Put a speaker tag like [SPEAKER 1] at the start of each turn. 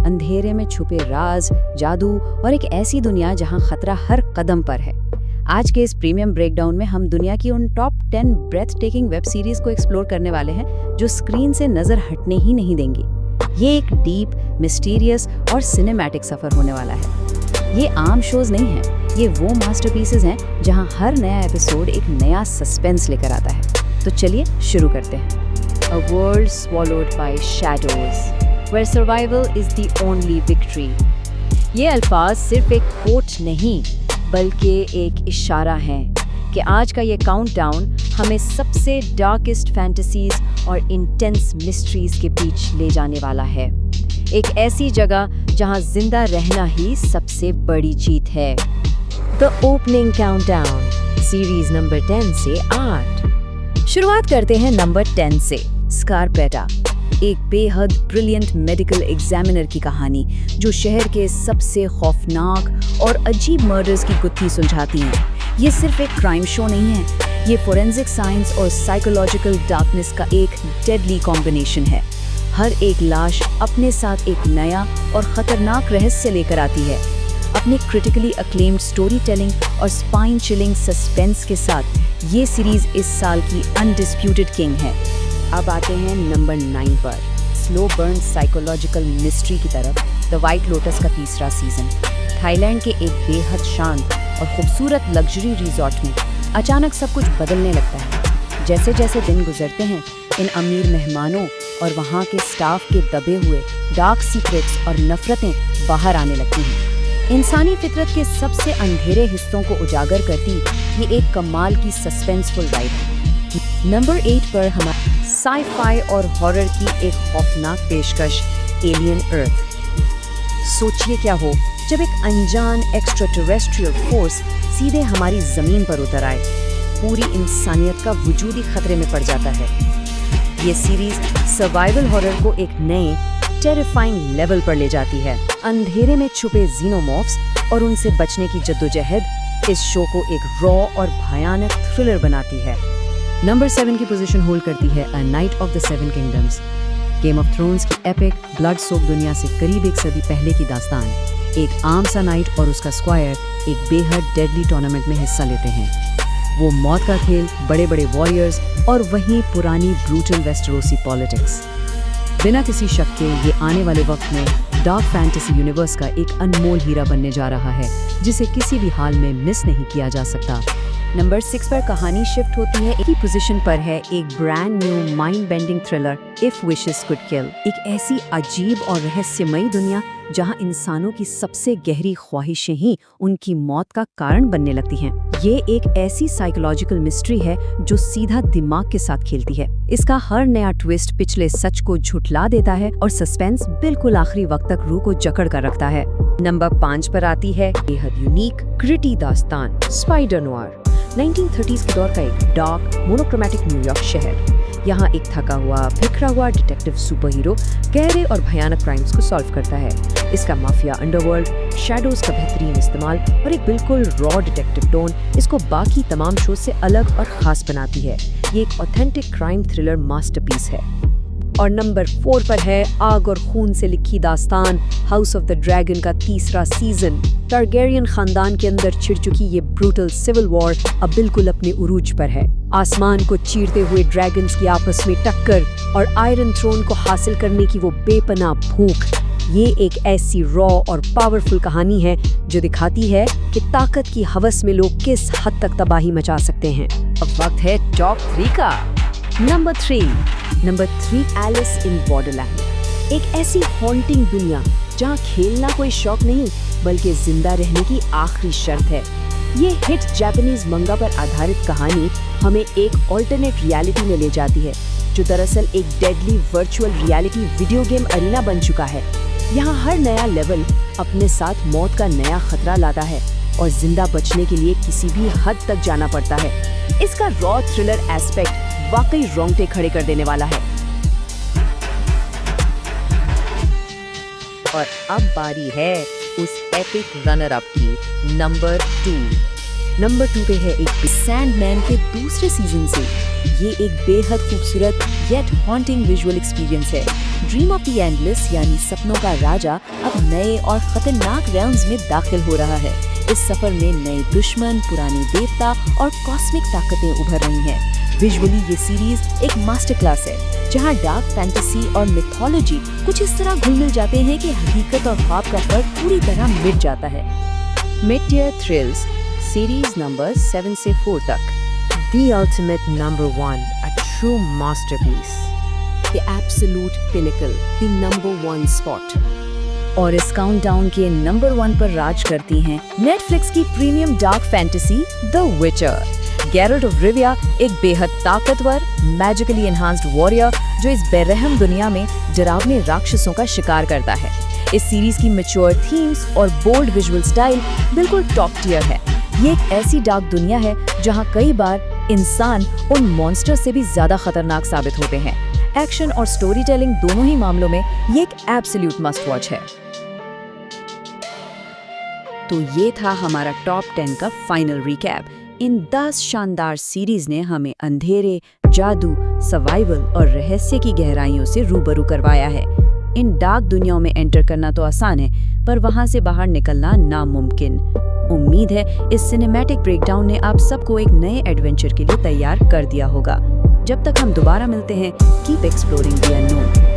[SPEAKER 1] अंधेरे में छुपे राज, जादू और एक ऐसी दुनिया जहां खतरा हर कदम पर है। आज के इस प्रीमियम ब्रेकडाउन में हम दुनिया की उन top 10 breathtaking web series को एक्सप्लोर करने वाले हैं जो स्क्रीन से नजर हटने ही नहीं देंगी। ये एक डीप, मिस्टीरियस और सिनेमैटिक सफर होने वाला है। ये आम शोज नहीं हैं, ये वो मास्टरपीसेस हैं जहां हर नया एपिसोड एक नया सस्पेंस लेकर आता है। तो चलिए शुरू करते हैं। A world swallowed by shadows, where survival is the only victory. ये अल्फाज सिर्फ एक कोट नहीं, बल्कि एक इशारा है कि आज का ये काउंटडाउन हमें सबसे डार्केस्ट फैंटेसीज और इंटेंस मिस्ट्रीज के बीच ले जाने वाला है। एक ऐसी जगह जहां जिंदा रहना ही सबसे बड़ी जीत है। The opening countdown, series number 10 से 8। शुरुआत करते हैं नंबर 10 से। स्कारपेटा, एक बेहद ब्रिलियंट मेडिकल एग्जामिनर की कहानी जो शहर के सबसे खौफनाक और अजीब मर्डर्स की गुत्थी सुलझाती है। ये सिर्फ एक क्राइम शो नहीं है, ये फोरेंसिक साइंस और साइकोलॉजिकल डार्कनेस का एक डेडली कॉम्बिनेशन है। हर एक लाश अपने साथ एक नया और खतरनाक रहस्य लेकर आती है। अपने क्रिटिकली अक्लेम्ड स्टोरी टेलिंग और स्पाइन चिलिंग सस्पेंस के साथ ये सीरीज इस साल की अनडिस्प्यूटेड किंग है। अब आते हैं नंबर 9 पर, स्लो बर्न साइकोलॉजिकल मिस्ट्री की तरफ। द व्हाइट लोटस का तीसरा सीजन थाईलैंड के एक बेहद शांत और खूबसूरत लग्जरी रिजॉर्ट में अचानक सब कुछ बदलने लगता है। जैसे जैसे दिन गुजरते हैं, इन अमीर मेहमानों और वहाँ के स्टाफ के दबे हुए डार्क सीक्रेट्स और नफरतें बाहर आने लगती हैं। इंसानी फितरत के सबसे अंधेरे हिस्सों को उजागर करती ये एक कमाल की सस्पेंसफुल राइड है। नंबर 8 पर हमारा साई-फाई और हॉरर की एक खौफनाक पेशकश, एलियन अर्थ। सोचिए क्या हो जब एक अनजान एक्स्ट्रा टेरेस्ट्रियल फोर्स सीधे हमारी जमीन पर उतर आए। पूरी इंसानियत का वजूद ही खतरे में पड़ जाता है। ये सीरीज सर्वाइवल हॉरर को एक नए टेरिफाइंग लेवल पर ले जाती है। अंधेरे में छुपे जीनोमॉर्फ्स और उनसे बचने की जद्दोजहद इस शो को एक रॉ और भयानक थ्रिलर बनाती है। नंबर 7 की पोजीशन होल्ड करती है a night of the seven kingdoms. Game of thrones की एपिक ब्लड सोक दुनिया से करीब एक सदी पहले की दास्तान। एक आम सा नाइट और उसका स्क्वायर एक बेहद डेडली टूर्नामेंट में हिस्सा लेते हैं। वो मौत का खेल, बड़े बड़े वॉरियर्स और वहीं पुरानी ब्रूटल वेस्टरोसी पॉलिटिक्स। बिना किसी शक के ये आने वाले वक्त में डार्क फैंटेसी यूनिवर्स का एक अनमोल हीरा बनने जा रहा है, जिसे किसी भी हाल में मिस नहीं किया जा सकता। नंबर 6 पर कहानी शिफ्ट होती है। एक ही पोजीशन पर है एक brand new mind bending thriller, if wishes could किल। एक ऐसी अजीब और रहस्यमयी दुनिया जहां इंसानों की सबसे गहरी ख्वाहिशें ही उनकी मौत का कारण बनने लगती हैं। ये एक ऐसी साइकोलॉजिकल मिस्ट्री है जो सीधा दिमाग के साथ खेलती है। इसका हर नया ट्विस्ट पिछले सच को झुठला देता है और सस्पेंस बिल्कुल आखिरी वक्त तक रूह को जकड़ कर रखता है। नंबर 5 पर आती है बेहद यूनिक ग्रिटी दास्तान, स्पाइडर नोयर। 1930s के दौर का एक डार्क मोनोक्रोमैटिक न्यूयॉर्क शहर। यहाँ एक थका हुआ, बिखरा हुआ डिटेक्टिव सुपर हीरो गहरे और भयानक क्राइम्स को सॉल्व करता है। इसका माफिया अंडरवर्ल्ड, शैडोज का बेहतरीन इस्तेमाल और एक बिल्कुल रॉ डिटेक्टिव टोन इसको बाकी तमाम शो से अलग और खास बनाती है। ये एक ऑथेंटिक क्राइम थ्रिलर मास्टरपीस है। और नंबर 4 पर है आग और खून से लिखी दास्तान, हाउस ऑफ द ड्रैगन का तीसरा सीजन। टारगेरियन खानदान के अंदर छिड़ चुकी ये ब्रूटल सिविल वॉर अब बिल्कुल अपने उरूज पर है। आसमान को चीरते हुए ड्रैगन्स की आपस में टक्कर और आयरन थ्रोन को हासिल करने की वो बेपनाह भूख। ये एक ऐसी रॉ और पावरफुल कहानी है जो दिखाती है कि ताकत की हवस में लोग किस हद तक तबाही मचा सकते हैं। अब वक्त है टॉप 3 का। Number 3, Alice in Borderland. एक ऐसी हॉन्टिंग दुनिया जहाँ खेलना कोई शौक नहीं बल्कि जिंदा रहने की आखिरी शर्त है। ये हिट जापानीज मंगा पर आधारित कहानी हमें एक ऑल्टरनेट रियलिटी में ले जाती है, जो दरअसल एक deadly virtual reality video game arena बन चुका है। यहाँ हर नया लेवल अपने साथ मौत का नया खतरा लाता है और जिंदा बचने के लिए किसी भी हद तक जाना पड़ता है। इसका रॉ थ्रिलर एस्पेक्ट वाकई रोंगटे खड़े कर देने वाला है। और अब बारी है उस एपिक रनर अप की, नंबर 2 पे है एक सैंडमैन के दूसरे सीजन से। ये एक बेहद खूबसूरत येट हॉन्टिंग विजुअल एक्सपीरियंस है। ड्रीम ऑफ द एंडलेस यानी सपनों का राजा अब नए और खतरनाक रेल्म्स में दाखिल हो रहा है। इस सफर में नए दुश्मन, पुराने देवता और कॉस्मिक ताकतें उभर रही हैं। विजुअली ये सीरीज एक मास्टर क्लास है, जहां डार्क फैंटेसी और मिथोलॉजी कुछ इस तरह घुल मिल जाते हैं कि हकीकत और ख्वाब का फर्क पूरी तरह मिट जाता है। मिड-टियर थ्रिल्स, सीरीज नंबर 7 से 4 तक।
[SPEAKER 2] The ultimate number one, a true masterpiece.
[SPEAKER 1] The absolute pinnacle, the number one spot. और इस काउंटडाउन के नंबर 1 पर राज करती हैं नेटफ्लिक्स की प्रीमियम डार्क फैंटेसी द विचर। गैरल्ट ऑफ रिविया एक बेहद ताकतवर, मैजिकली एनहांस्ड वॉरियर जो इस बेरहम दुनिया में डरावने राक्षसों का शिकार करता है। इस सीरीज की मैच्योर थीम्स और बोल्ड विजुअल स्टाइल बिल्कुल टॉप टियर है। ये एक ऐसी डार्क दुनिया है जहां कई बार इंसान उन मॉन्स्टर से भी ज्यादा खतरनाक साबित होते हैं। एक्शन और स्टोरी टेलिंग दोनों ही मामलों में ये एक एब्सोल्यूट मस्ट वॉच है। तो ये था हमारा टॉप 10 का फाइनल रिकैप। इन 10 शानदार सीरीज ने हमें अंधेरे, जादू, सर्वाइवल और रहस्य की गहराइयों से रूबरू करवाया है। इन डार्क दुनियाओं में एंटर करना तो आसान है, पर वहां से बाहर निकलना नामुमकिन। उम्मीद है इस सिनेमैटिक ब्रेकडाउन ने आप सबको एक नए एडवेंचर के लिए तैयार कर दिया होगा। जब तक हम दोबारा मिलते हैं, कीप एक्सप्लोरिंग द अननोन।